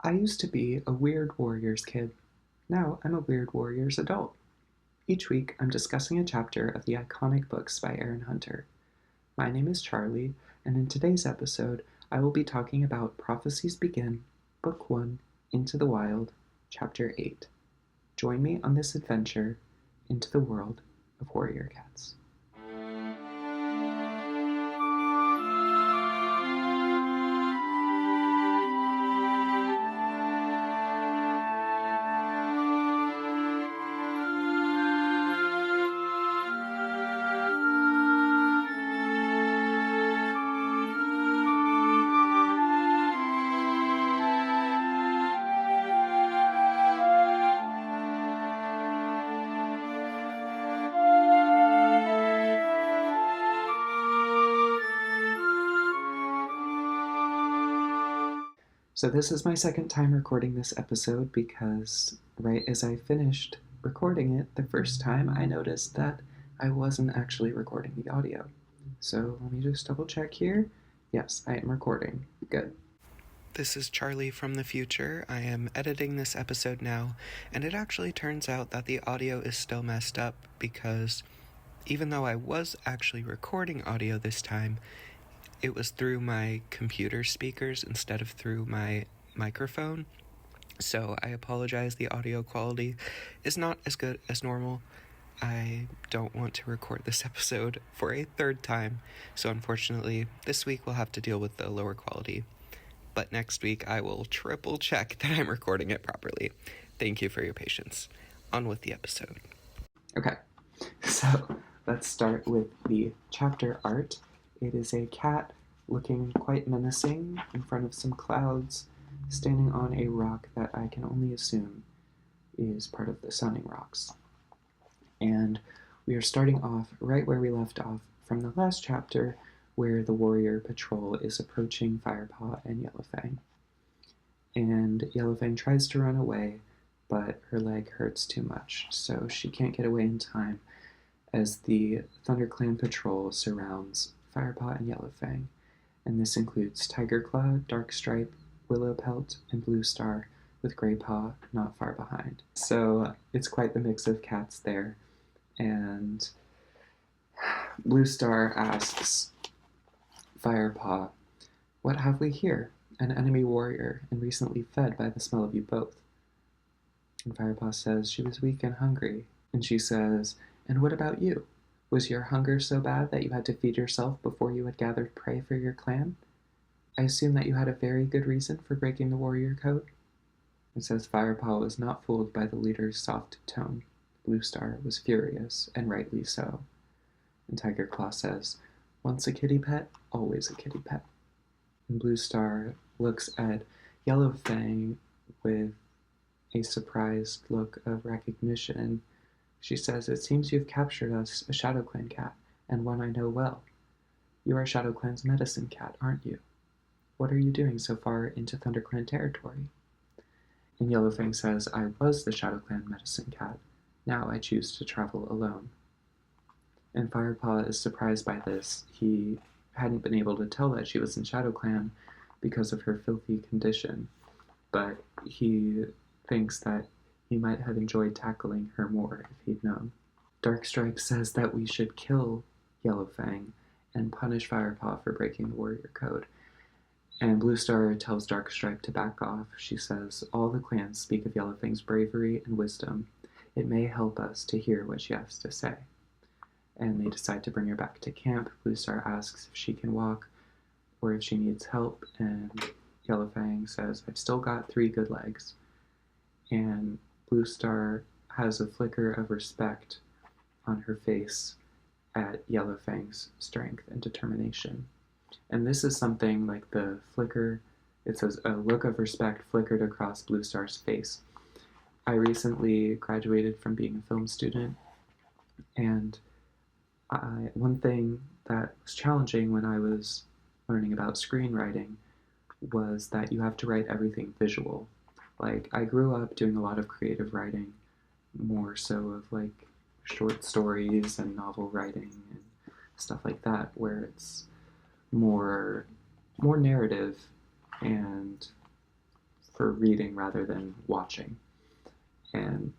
I used to be a Weird Warriors kid. Now I'm a Weird Warriors adult. Each week, I'm discussing a chapter of the iconic books by Aaron Hunter. My name is Charlie, and in today's episode, I will be talking about Prophecies Begin, Book 1, Into the Wild, Chapter 8. Join me on this adventure into the world of warrior cats. So this is my second time recording this episode because right as I finished recording it the first time, I noticed that I wasn't actually recording the audio. So let me just double check here. Yes, I am recording. Good. This is Charlie from the future. I am editing this episode now, and it actually turns out that the audio is still messed up because even though I was actually recording audio this time, it was through my computer speakers instead of through my microphone. So I apologize, the audio quality is not as good as normal. I don't want to record this episode for a third time, so unfortunately, this week we'll have to deal with the lower quality. But next week I will triple check that I'm recording it properly. Thank you for your patience. On with the episode. Okay, so let's start with the chapter art. It is a cat looking quite menacing in front of some clouds, standing on a rock that I can only assume is part of the Sounding Rocks. And we are starting off right where we left off from the last chapter, where the warrior patrol is approaching Firepaw and Yellowfang. And Yellowfang tries to run away, but her leg hurts too much, so she can't get away in time as the ThunderClan patrol surrounds Firepaw and Yellowfang, and this includes Tigerclaw, Darkstripe, Willowpelt, and Bluestar, with Greypaw not far behind. So it's quite the mix of cats there, and Bluestar asks Firepaw, "What have we here? An enemy warrior, and recently fed by the smell of you both." And Firepaw says she was weak and hungry, and she says, "And what about you? Was your hunger so bad that you had to feed yourself before you had gathered prey for your clan? I assume that you had a very good reason for breaking the warrior code." It says Firepaw was not fooled by the leader's soft tone. Bluestar was furious, and rightly so. And Tigerclaw says, "Once a kitty pet, always a kitty pet." And Bluestar looks at Yellowfang with a surprised look of recognition. She says, "It seems you've captured us, a ShadowClan cat, and one I know well. You are ShadowClan's medicine cat, aren't you? What are you doing so far into ThunderClan territory?" And Yellowfang says, "I was the ShadowClan medicine cat. Now I choose to travel alone." And Firepaw is surprised by this. He hadn't been able to tell that she was in ShadowClan because of her filthy condition, but he thinks that he might have enjoyed tackling her more if he'd known. Darkstripe says that we should kill Yellowfang and punish Firepaw for breaking the warrior code. And Bluestar tells Darkstripe to back off. She says, "All the clans speak of Yellowfang's bravery and wisdom. It may help us to hear what she has to say." And they decide to bring her back to camp. Bluestar asks if she can walk or if she needs help, and Yellowfang says, "I've still got 3 good legs." And Bluestar has a flicker of respect on her face at Yellowfang's strength and determination. And this is something like the flicker, it says a look of respect flickered across Bluestar's face. I recently graduated from being a film student, and one thing that was challenging when I was learning about screenwriting was that you have to write everything visual. Like, I grew up doing a lot of creative writing, more so of like short stories and novel writing and stuff like that, where it's more narrative and for reading rather than watching. And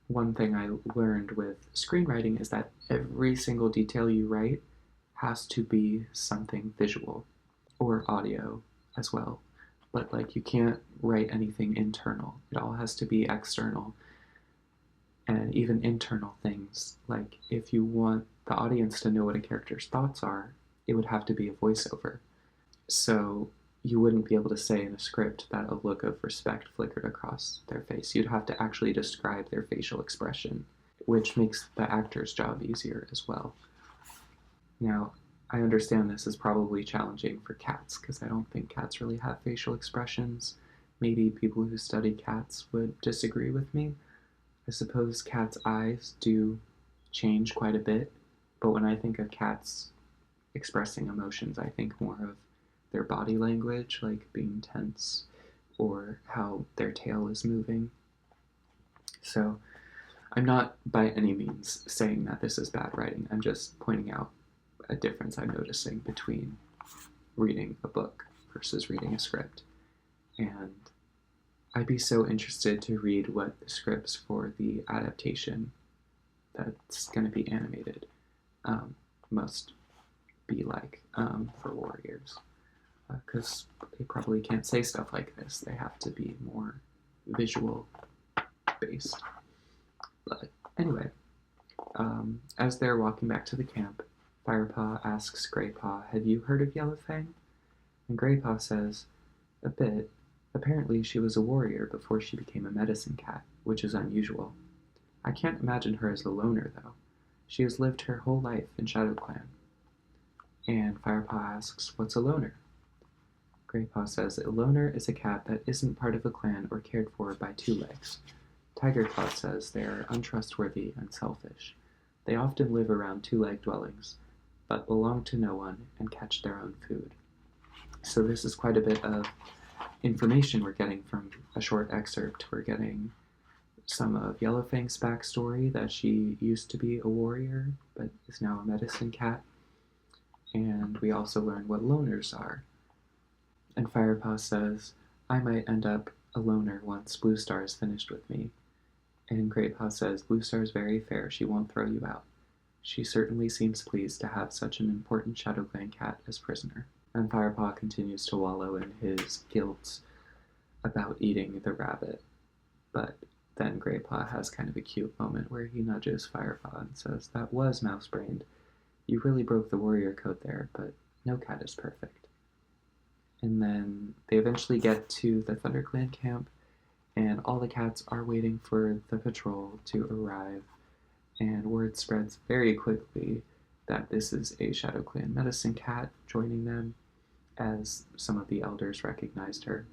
one thing I learned with screenwriting is that every single detail you write has to be something visual or audio as well. But like you can't write anything internal. It all has to be external. And even internal things, like if you want the audience to know what a character's thoughts are, it would have to be a voiceover. So you wouldn't be able to say in a script that a look of respect flickered across their face. You'd have to actually describe their facial expression, which makes the actor's job easier as well. Now, I understand this is probably challenging for cats because I don't think cats really have facial expressions. Maybe people who study cats would disagree with me. I suppose cats' eyes do change quite a bit, but when I think of cats expressing emotions, I think more of their body language, like being tense, or how their tail is moving. So I'm not by any means saying that this is bad writing. I'm just pointing out a difference I'm noticing between reading a book versus reading a script. And I'd be so interested to read what the scripts for the adaptation that's going to be animated must be like for Warriors. Because they probably can't say stuff like this. They have to be more visual based. But anyway, as they're walking back to the camp, Firepaw asks Graypaw, "Have you heard of Yellowfang?" And Graypaw says, "A bit. Apparently she was a warrior before she became a medicine cat, which is unusual. I can't imagine her as a loner, though. She has lived her whole life in ShadowClan." And Firepaw asks, "What's a loner?" Graypaw says, "A loner is a cat that isn't part of a clan or cared for by two legs." Tigerclaw says they are untrustworthy and selfish. They often live around two-leg dwellings, but belong to no one and catch their own food. So this is quite a bit of information we're getting from a short excerpt. We're getting some of Yellowfang's backstory, that she used to be a warrior, but is now a medicine cat. And we also learn what loners are. And Firepaw says, "I might end up a loner once Bluestar is finished with me." And Graypaw says, "Bluestar is very fair. She won't throw you out. She certainly seems pleased to have such an important ShadowClan cat as prisoner." And Firepaw continues to wallow in his guilt about eating the rabbit. But then Graypaw has kind of a cute moment where he nudges Firepaw and says, "That was mouse-brained. You really broke the warrior code there, but no cat is perfect." And then they eventually get to the ThunderClan camp, and all the cats are waiting for the patrol to arrive, and word spreads very quickly that this is a ShadowClan medicine cat joining them, as some of the elders recognized her.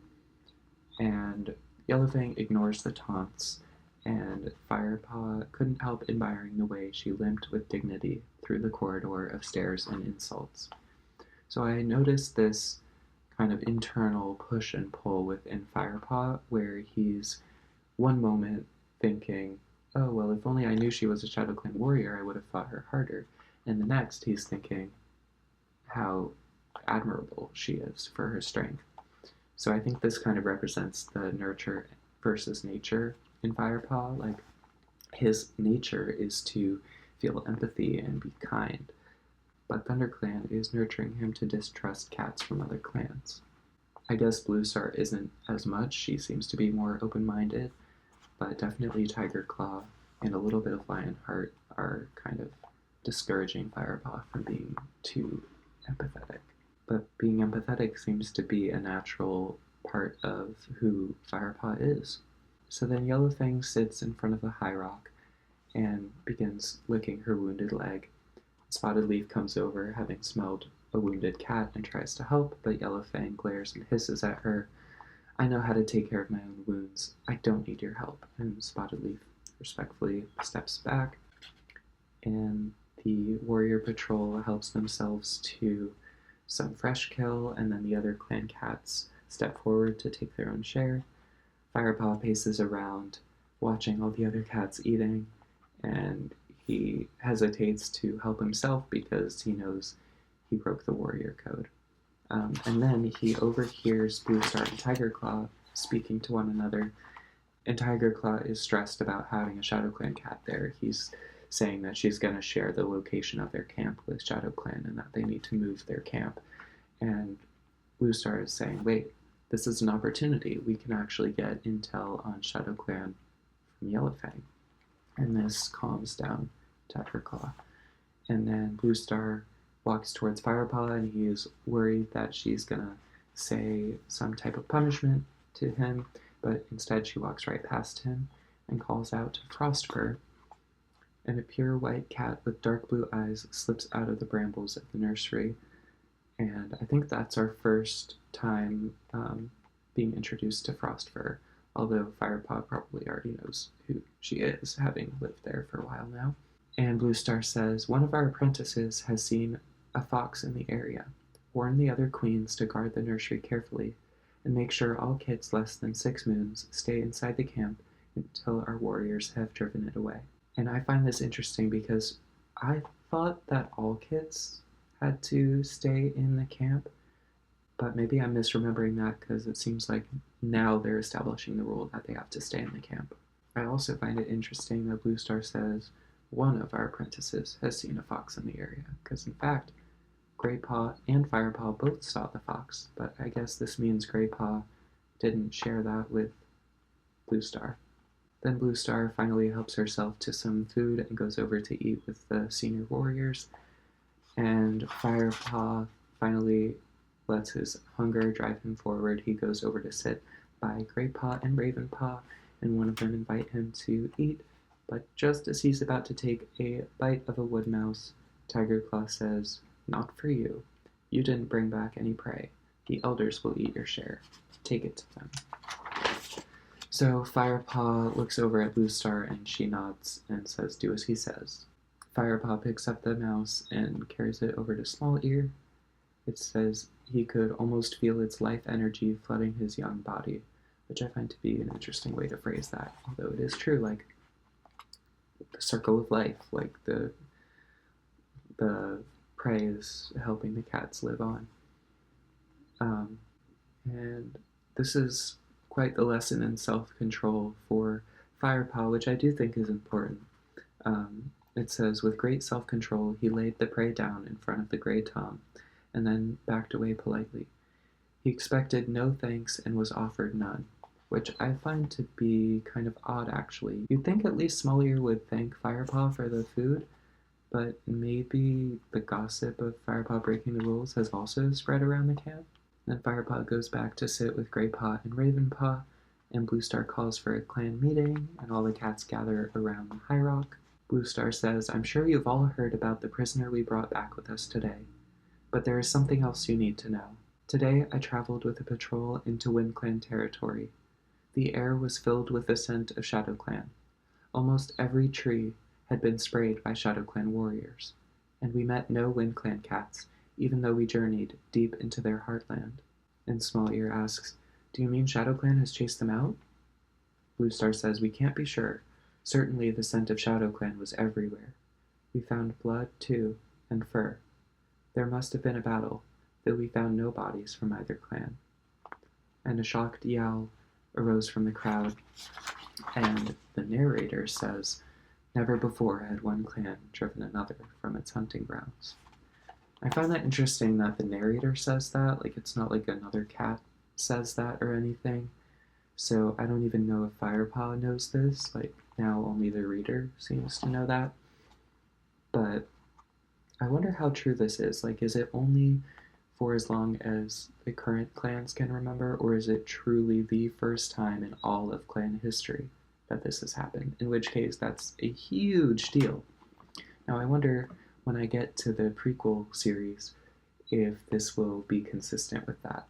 And Yellowfang ignores the taunts, and Firepaw couldn't help admiring the way she limped with dignity through the corridor of stares and insults. So I noticed this kind of internal push and pull within Firepaw, where he's one moment thinking, "Oh, well, if only I knew she was a ShadowClan warrior, I would have fought her harder." And the next, he's thinking how admirable she is for her strength. So I think this kind of represents the nurture versus nature in Firepaw. Like, his nature is to feel empathy and be kind, but ThunderClan is nurturing him to distrust cats from other clans. I guess Bluestar isn't as much. She seems to be more open-minded, but definitely Tigerclaw and a little bit of Lionheart are kind of discouraging Firepaw from being too empathetic. But being empathetic seems to be a natural part of who Firepaw is. So then Yellowfang sits in front of the high rock and begins licking her wounded leg. Spotted Leaf comes over, having smelled a wounded cat, and tries to help, but Yellowfang glares and hisses at her. "I know how to take care of my own wounds. I don't need your help." And Spotted Leaf respectfully steps back, and the warrior patrol helps themselves to some fresh kill, and then the other clan cats step forward to take their own share. Firepaw paces around, watching all the other cats eating, and he hesitates to help himself because he knows he broke the warrior code. And then he overhears Bluestar and Tigerclaw speaking to one another. And Tiger Claw is stressed about having a Shadow Clan cat there. He's saying that she's going to share the location of their camp with Shadow Clan and that they need to move their camp. And Blue Star is saying, wait, this is an opportunity. We can actually get intel on Shadow Clan from Yellowfang. And this calms down Tiger Claw. And then Blue Star walks towards Firepaw, and he is worried that she's gonna say some type of punishment to him, but instead she walks right past him and calls out to Frostfur, and a pure white cat with dark blue eyes slips out of the brambles of the nursery. And I think that's our first time being introduced to Frostfur, although Firepaw probably already knows who she is, having lived there for a while now. And Blue Star says, one of our apprentices has seen a fox in the area. Warn the other queens to guard the nursery carefully, and make sure all kids less than 6 moons stay inside the camp until our warriors have driven it away. And I find this interesting because I thought that all kids had to stay in the camp, but maybe I'm misremembering that because it seems like now they're establishing the rule that they have to stay in the camp. I also find it interesting that Blue Star says one of our apprentices has seen a fox in the area, because in fact, Greypaw and Firepaw both saw the fox, but I guess this means Greypaw didn't share that with Blue Star. Then Blue Star finally helps herself to some food and goes over to eat with the senior warriors, and Firepaw finally lets his hunger drive him forward. He goes over to sit by Greypaw and Ravenpaw, and one of them invite him to eat, but just as he's about to take a bite of a wood mouse, Tiger Claw says, not for you. You didn't bring back any prey. The elders will eat your share. Take it to them. So Firepaw looks over at Blue Star and she nods and says, do as he says. Firepaw picks up the mouse and carries it over to Small Ear. It says he could almost feel its life energy flooding his young body, which I find to be an interesting way to phrase that, although it is true, like the circle of life, like the prey is helping the cats live on. And this is quite the lesson in self-control for Firepaw, which I do think is important. It says, with great self-control, he laid the prey down in front of the gray tom, and then backed away politely. He expected no thanks and was offered none, which I find to be kind of odd, actually. You'd think at least Small Ear would thank Firepaw for the food, but maybe the gossip of Firepaw breaking the rules has also spread around the camp. Then Firepaw goes back to sit with Greypaw and Ravenpaw, and Blue Star calls for a clan meeting, and all the cats gather around the High Rock. Blue Star says, I'm sure you've all heard about the prisoner we brought back with us today, but there is something else you need to know. Today I traveled with a patrol into WindClan territory. The air was filled with the scent of Shadow Clan. Almost every tree had been sprayed by Shadow Clan warriors, and we met no WindClan cats, even though we journeyed deep into their heartland. And Small Ear asks, do you mean Shadow Clan has chased them out? Blue Star says, we can't be sure. Certainly the scent of Shadow Clan was everywhere. We found blood, too, and fur. There must have been a battle, though we found no bodies from either clan. And a shocked yowl arose from the crowd, and the narrator says, never before had one clan driven another from its hunting grounds. I find that interesting that the narrator says that, like it's not like another cat says that or anything. So I don't even know if Firepaw knows this, like now only the reader seems to know that. But I wonder how true this is. Like, is it only for as long as the current clans can remember, or is it truly the first time in all of clan history that this has happened? In which case, that's a huge deal. Now, I wonder when I get to the prequel series if this will be consistent with that.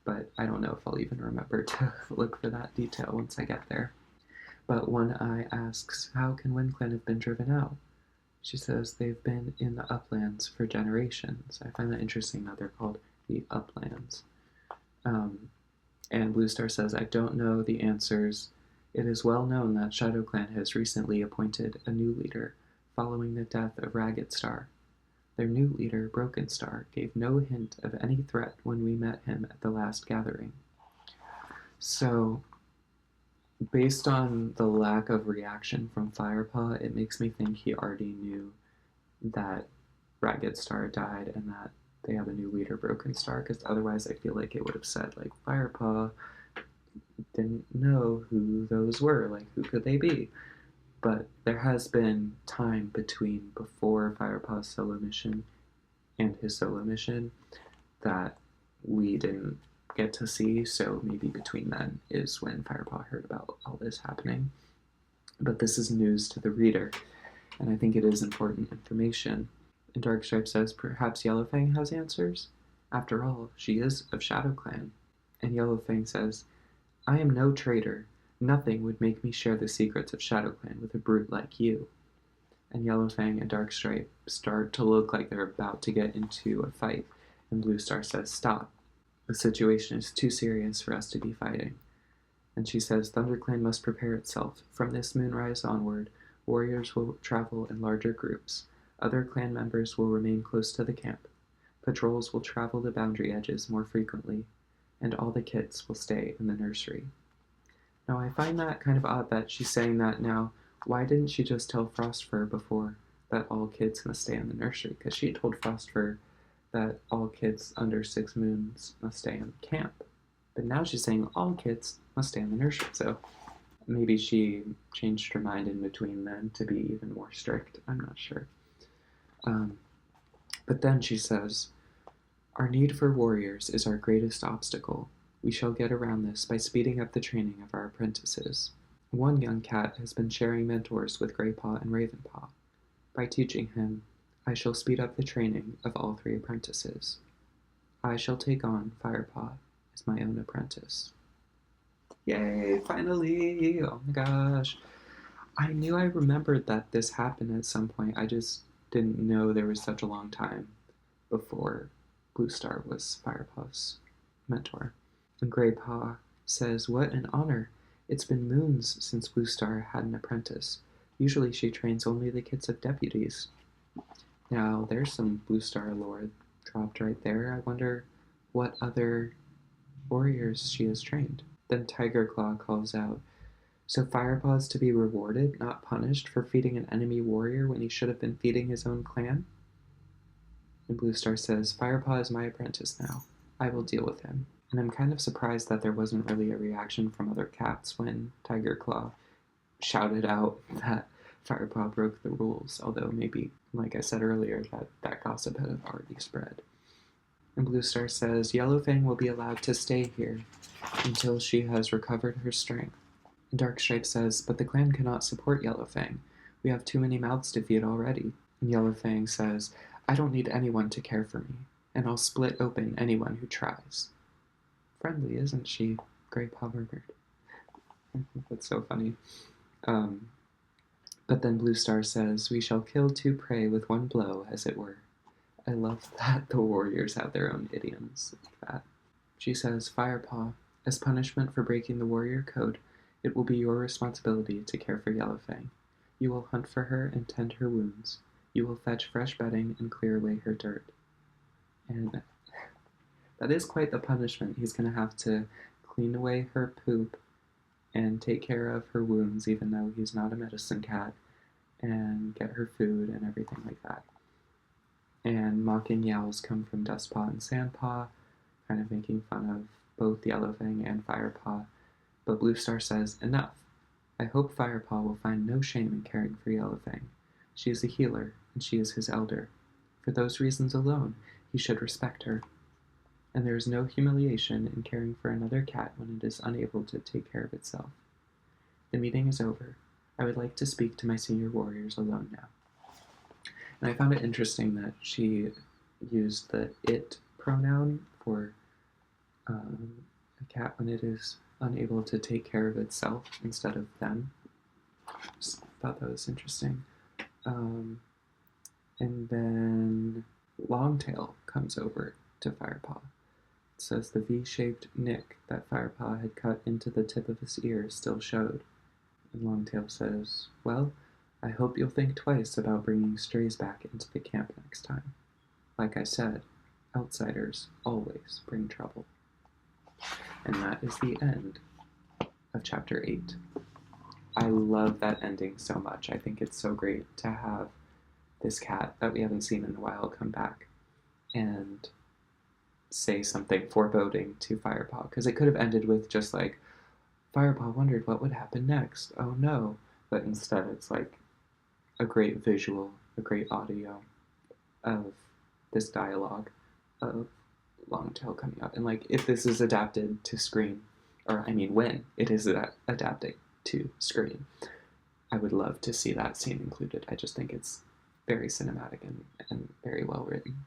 But I don't know if I'll even remember to look for that detail once I get there. But One Eye asks, how can WindClan have been driven out? She says they've been in the uplands for generations. I find that interesting that they're called the uplands. And Blue Star says, I don't know the answers. It is well known that Shadow Clan has recently appointed a new leader following the death of Ragged Star. Their new leader, Broken Star, gave no hint of any threat when we met him at the last gathering. So, based on the lack of reaction from Firepaw, it makes me think he already knew that Ragged Star died and that they have a new leader, Broken Star, because otherwise I feel like it would have said, like, Firepaw didn't know who those were, like, who could they be? But there has been time between before Firepaw's solo mission and his solo mission that we didn't get to see, so maybe between then is when Firepaw heard about all this happening. But this is news to the reader, and I think it is important information. And Darkstripe says, perhaps Yellowfang has answers? After all, she is of ShadowClan. And Yellowfang says, I am no traitor. Nothing would make me share the secrets of ShadowClan with a brute like you. And Yellowfang and Darkstripe start to look like they're about to get into a fight, and Bluestar says, stop. The situation is too serious for us to be fighting. And she says, ThunderClan must prepare itself. From this moonrise onward, warriors will travel in larger groups. Other clan members will remain close to the camp. Patrols will travel the boundary edges more frequently, and all the kits will stay in the nursery. Now, I find that kind of odd that she's saying that now. Why didn't she just tell Frostfur before that all kids must stay in the nursery? Because she told Frostfur that all kids under 6 moons must stay in camp. But now she's saying all kids must stay in the nursery. So maybe she changed her mind in between then to be even more strict. I'm not sure. But then she says, our need for warriors is our greatest obstacle. We shall get around this by speeding up the training of our apprentices. One young cat has been sharing mentors with Greypaw and Ravenpaw. By teaching him, I shall speed up the training of all 3 apprentices. I shall take on Firepaw as my own apprentice. Yay, finally! Oh my gosh. I knew I remembered that this happened at some point. I just didn't know there was such a long time before Bluestar was Firepaw's mentor. And Greypaw says, what an honor. It's been moons since Bluestar had an apprentice. Usually she trains only the kids of deputies. Now, there's some Bluestar lore dropped right there. I wonder what other warriors she has trained. Then Tigerclaw calls out, so Firepaw's to be rewarded, not punished, for feeding an enemy warrior when he should have been feeding his own clan? And Bluestar says, Firepaw is my apprentice now. I will deal with him. And I'm kind of surprised that there wasn't really a reaction from other cats when Tigerclaw shouted out that Firepaw broke the rules, although maybe, like I said earlier, that gossip had already spread. And Bluestar says, Yellowfang will be allowed to stay here until she has recovered her strength. And Darkstripe says, but the clan cannot support Yellowfang. We have too many mouths to feed already. And Yellowfang says, I don't need anyone to care for me, and I'll split open anyone who tries. Friendly, isn't she? Greypaw murmured. That's so funny. But then Bluestar says, we shall kill 2 prey with 1 blow, as it were. I love that the warriors have their own idioms like that. She says, Firepaw, as punishment for breaking the warrior code, it will be your responsibility to care for Yellowfang. You will hunt for her and tend her wounds. You will fetch fresh bedding and clear away her dirt. And that is quite the punishment. He's going to have to clean away her poop and take care of her wounds, even though he's not a medicine cat, and get her food and everything like that. And mocking yowls come from Dustpaw and Sandpaw, kind of making fun of both Yellowfang and Firepaw. But Bluestar says, enough. I hope Firepaw will find no shame in caring for Yellowfang. She is a healer, and she is his elder. For those reasons alone, he should respect her. And there is no humiliation in caring for another cat when it is unable to take care of itself. The meeting is over. I would like to speak to my senior warriors alone now. And I found it interesting that she used the it pronoun for a cat when it is unable to take care of itself instead of them. Just thought that was interesting. And then Longtail comes over to Firepaw. It says the V-shaped nick that Firepaw had cut into the tip of his ear still showed. And Longtail says, well, I hope you'll think twice about bringing strays back into the camp next time. Like I said, outsiders always bring trouble. And that is the end of chapter 8. I love that ending so much. I think it's so great to have this cat that we haven't seen in a while come back and say something foreboding to Firepaw, because it could have ended with just like, Firepaw wondered what would happen next. Oh no. But instead, it's like a great visual, a great audio of this dialogue of Longtail coming up. And like, if this is adapted to screen, or I mean, when it is adapted to screen, I would love to see that scene included. I just think it's very cinematic and very well written.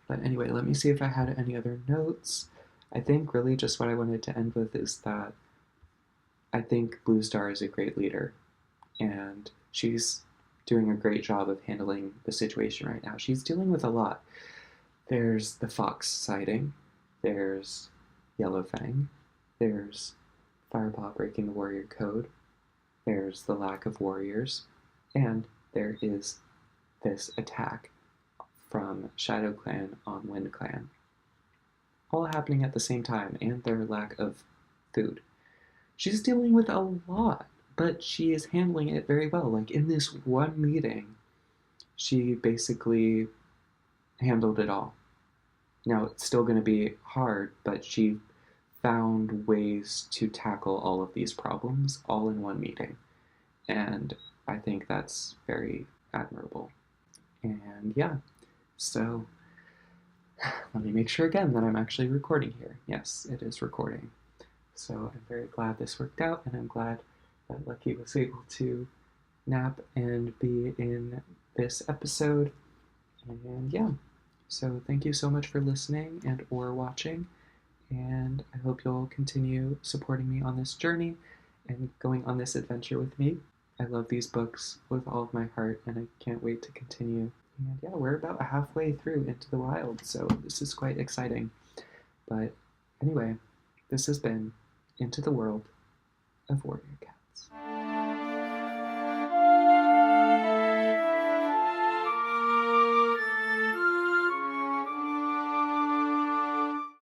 But anyway, let me see if I had any other notes. I think really just what I wanted to end with is that I think Bluestar is a great leader, and she's doing a great job of handling the situation right now. She's dealing with a lot. There's the fox sighting, there's Yellowfang, there's Firepaw breaking the warrior code, there's the lack of warriors, and there is this attack from Shadow Clan on Wind Clan. All happening at the same time, and their lack of food. She's dealing with a lot, but she is handling it very well. Like in this one meeting, she basically handled it all. Now, it's still going to be hard, but she found ways to tackle all of these problems all in one meeting. And I think that's very admirable. And yeah, so let me make sure again that I'm actually recording here. Yes, it is recording. So I'm very glad this worked out, and I'm glad that Lucky was able to nap and be in this episode. And yeah, so thank you so much for listening and or watching, and I hope you'll continue supporting me on this journey and going on this adventure with me. I love these books with all of my heart, and I can't wait to continue. And yeah, we're about halfway through Into the Wild, so this is quite exciting. But anyway, this has been Into the World of Warrior Cats.